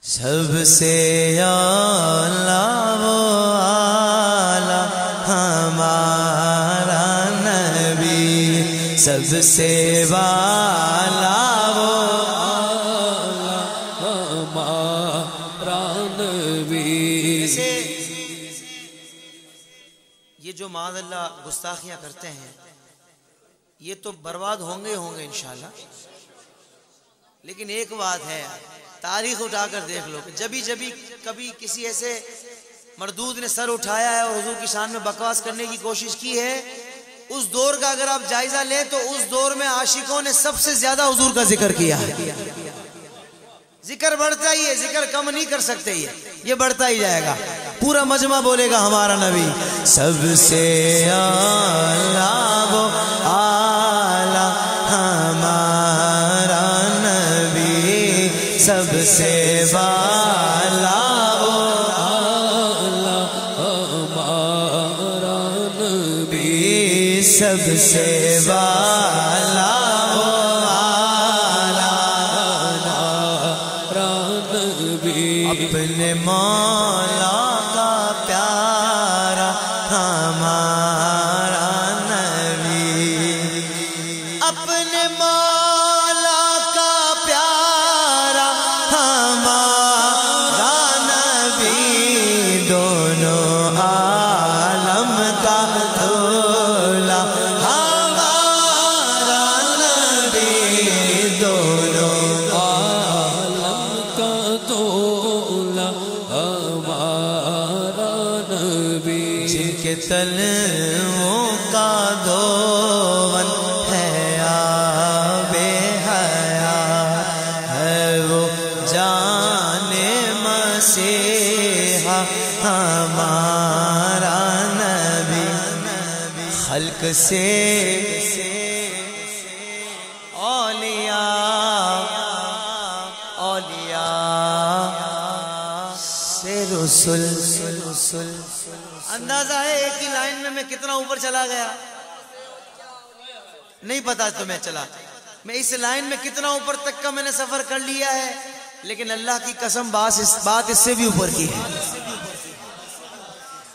سب سے اعلیٰ وہ اعلیٰ ہمارا نبی، سب سے والا وہ اعلیٰ ہمارا نبی۔ یہ جو معاذ اللہ گستاخیاں کرتے ہیں یہ تو برباد ہوں گے انشاءاللہ، لیکن ایک بات ہے، تاریخ اٹھا کر دیکھ لو کہ جبھی کبھی کسی ایسے مردود نے سر اٹھایا ہے اور حضور کی شان میں بکواس کرنے کی کوشش کی ہے، اس دور کا اگر آپ جائزہ لیں تو اس دور میں عاشقوں نے سب سے زیادہ حضور کا ذکر کیا ہے۔ ذکر بڑھتا ہی ہے، ذکر کم نہیں کر سکتے، یہ بڑھتا ہی جائے گا، پورا مجمع بولے گا ہمارا نبی سب سے اعلیٰ وہ اعلیٰ ہمارا نبی، سب سے والا وہ اعلیٰ ہمارا نبی، سب سے والا وہ اعلیٰ ہمارا نبی، اپنے مولا کا پیارا ہمارا نبی، اپنے مولا کا پیارا ہمارا نبی، دونوں عالم کا دھولا ہمارا نبی، دونوں عالم کا دھولا ہمارا نبی، جن کے تلووں کا دون ہے آب حیات، ہے وہ جان مسیحا ہمارا نبی، خلق سے اولیاء سے رسول، اندازہ ہے ایک ہی لائن میں کتنا اوپر چلا گیا، نہیں پتا تمہیں چلا میں اس لائن میں کتنا اوپر تک کا میں نے سفر کر لیا ہے، لیکن اللہ کی قسم بات اس سے بھی اوپر کی ہے۔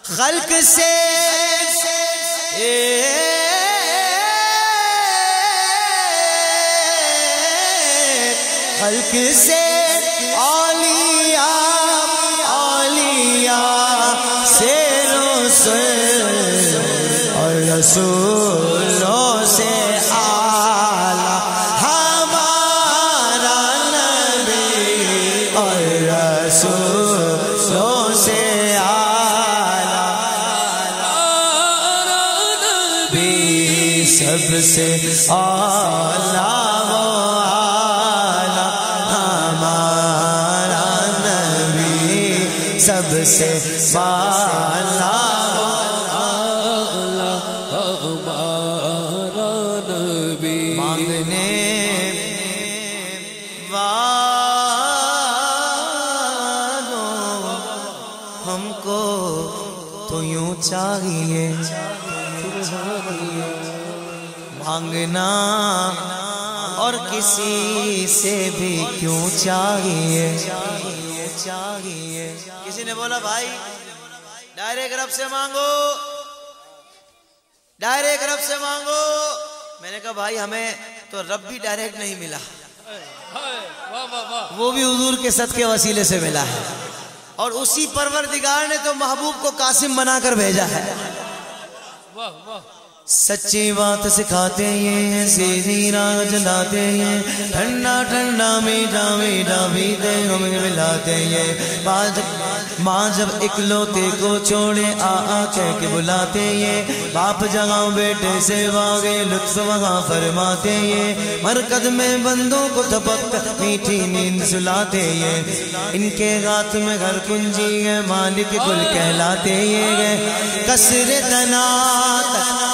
خلق سے خلق سے اولیاء سے رسول، اور رسولوں سے اعلیٰ ہمارا نبی، اور رسولوں سے اعلیٰ نبی، سب سے اعلیٰ وہ اعلیٰ ہمارا نبی، سب سے والا اعلیٰ ہمارا نبی، مانگنے والوں ہم کو تو یوں چاہیے، مانگنا اور کسی سے بھی کیوں چاہیے، کسی نے بولا بھائی ڈائریکٹ رب سے مانگو، ڈائریکٹ رب سے مانگو، میں نے کہا بھائی ہمیں تو رب بھی ڈائریکٹ نہیں ملا، وہ بھی حضور کے صدقے وسیلے سے ملا ہے، اور اسی پروردگار نے تو محبوب کو قاسم بنا کر بھیجا ہے۔ سچی بات سکھاتے ہیں، سیدھی راہ جلاتے ہیں، ٹھنڈا ٹھنڈا میٹھا میٹھا پیتے ہمیں ملاتے ہیں، ماں جب اکلوتے کو چھوڑے کہہ کے بلاتے ہیں، باپ جہاں بیٹے سے واگے لطف وہاں فرماتے ہیں، مرکز میں بندوں کو تھپک میٹھی نیند سلاتے ہیں، ان کے ہاتھ میں گھر کنجی ہے، مالک کل کہلاتے ہیں، کثرت نعت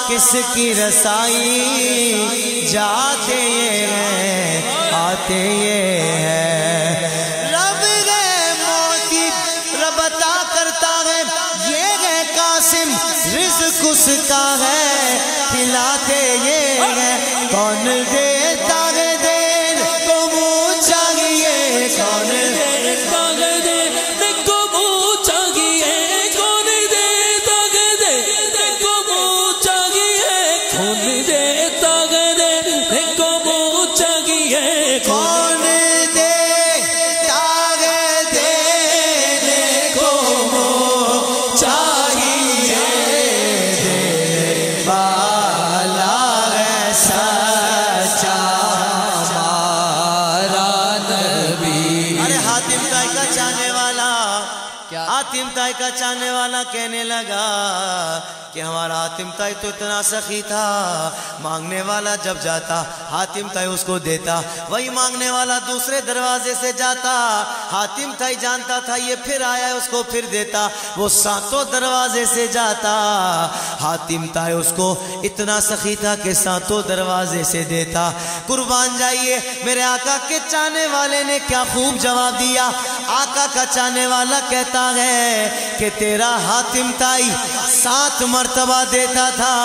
کس کی رسائی، جاتے یہ ہیں آتے یہ ہیں، رب ہے موتی رب عطا کرتا ہے، یہ ہے قاسم رزق اس کا ہے، کھلاتے یہ ہیں، کون دیتا ہے دین کو منہ چاہیے، کون دیتا ہے حاتم طائی کا چاہنے والا، حاتم طائی کا چاہنے والا کہنے لگا کہ ہمارا حاتم طائی تو اتنا سخی تھا، مانگنے والا جب جاتا حاتم طائی اس کو دیتا، وہی مانگنے والا دوسرے دروازے سے جاتا، حاتم طائی جانتا تھا یہ پھر آیا ہے اس کو پھر دیتا، وہ ساتوں دروازے سے جاتا، حاتم طائی اس کو اتنا سخی تھا کہ ساتوں دروازے سے دیتا۔ قربان جائیے میرے آقا کے چاہنے والے نے کیا خوب جواب دیا۔ آقا کا چاہنے والا کہتا ہے کہ تیرا حاتم طائی 7 مرتبہ دیتا تھا،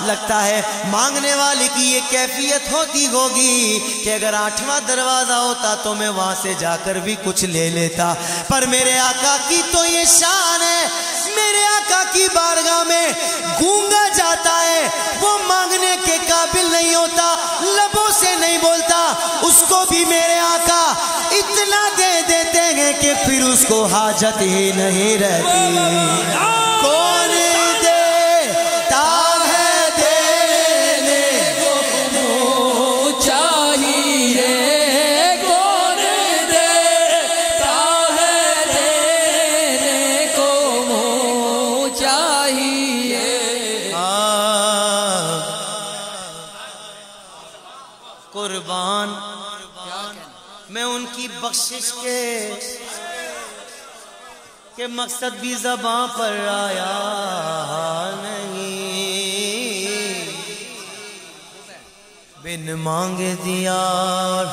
لگتا ہے مانگنے والے کی یہ کیفیت ہوتی ہوگی کہ اگر 8واں دروازہ ہوتا تو میں وہاں سے جا کر بھی کچھ لے لیتا، پر میرے آقا کی تو یہ شان ہے، میرے آقا کی بارگاہ میں گونگا جاتا ہے، وہ مانگنے کے قابل نہیں ہوتا، لبوں سے نہیں بولتا، اس کو بھی میرے آقا اتنا دے دیتے ہیں کہ پھر اس کو حاجت ہی نہیں رہتی۔ کون دیتا ہے دینے کو چاہیے، کون دیتا ہے دینے کو چاہیے۔ قربان میں ان کی بخشش کے مقصد بھی زباں پر آیا نہیں، بن مانگے دیا اور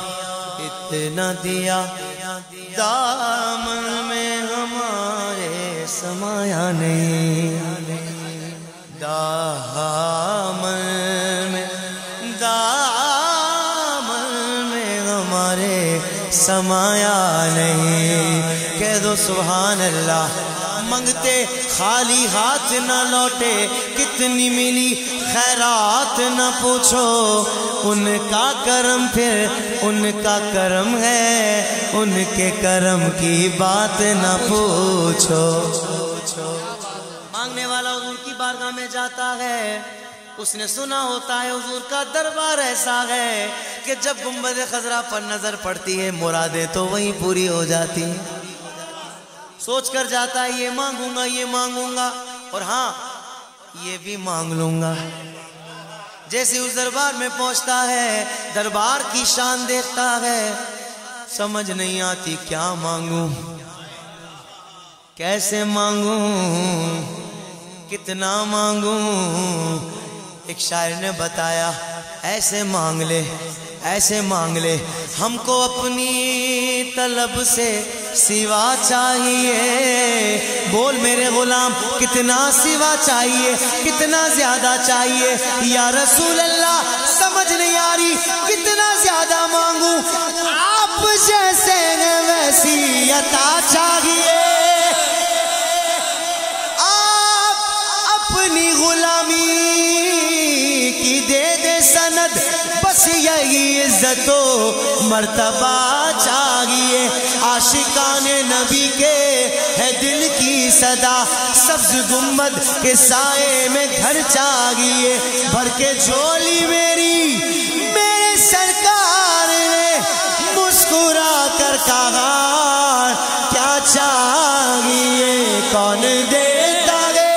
اتنا دیا، دامن میں ہمارے سمایا نہیں، دامن میں ہمارے سمایا نہیں۔ کہہ دو سبحان اللہ۔ منگتے خالی ہاتھ نہ لوٹے، کتنی ملی خیرات نہ پوچھو، ان کا کرم پھر ان کا کرم ہے، ان کے کرم کی بات نہ پوچھو۔ مانگنے والا حضور کی بارگاہ میں جاتا ہے، اس نے سنا ہوتا ہے حضور کا دربار ایسا ہے کہ جب گنبد خضرا پر نظر پڑتی ہے مرادیں تو وہیں پوری ہو جاتی ہیں۔ سوچ کر جاتا ہے یہ مانگوں گا یہ مانگوں گا، اور ہاں یہ بھی مانگ لوں گا۔ جیسے اس دربار میں پہنچتا ہے، دربار کی شان دیکھتا ہے، سمجھ نہیں آتی کیا مانگوں، کیسے مانگوں، کتنا مانگوں۔ ایک شاعر نے بتایا ایسے مانگ لے ایسے مانگ لے، ہم کو اپنی طلب سے سوا چاہیے، بول میرے غلام کتنا سوا چاہیے، کتنا زیادہ چاہیے یا رسول اللہ، سمجھ نہیں آ رہی کتنا زیادہ مانگوں، آپ جیسے ہیں ویسی عطا چاہیے، آپ اپنی غلامی کی دے دے سند، بس یہی عزت و مرتبہ چاہیے، عاشقان نبی کے ہے دل کی صدا، سبز گنبد کے سائے میں گھر چاہیے، بھر کے جھولی میری میرے سرکار نے مسکرا کر کہا کیا چاہیے، کون دیتا ہے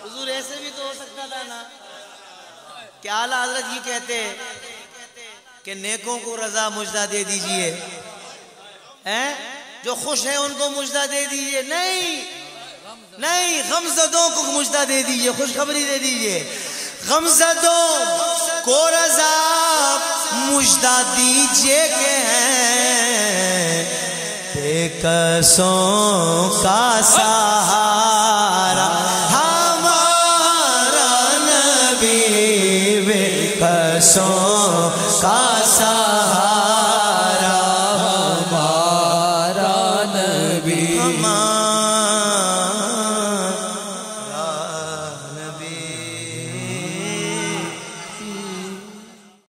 حضور ایسے بھی تو ہو سکتا تھا نا کہ اعلیٰ حضرت یہ کہتے کہ نیکوں کو رضا مجدہ دے دیجئے، جو خوش ہیں ان کو مجدہ دے دیجئے، نہیں غمزدوں کو مجدہ دے دیجئے، خوشخبری دے دیجئے، غمزدوں کو رضا مژدہ دیجئے کہ ہیں بے کسوں کا سہارا ہمارا نبی، بے کسوں کا سہارا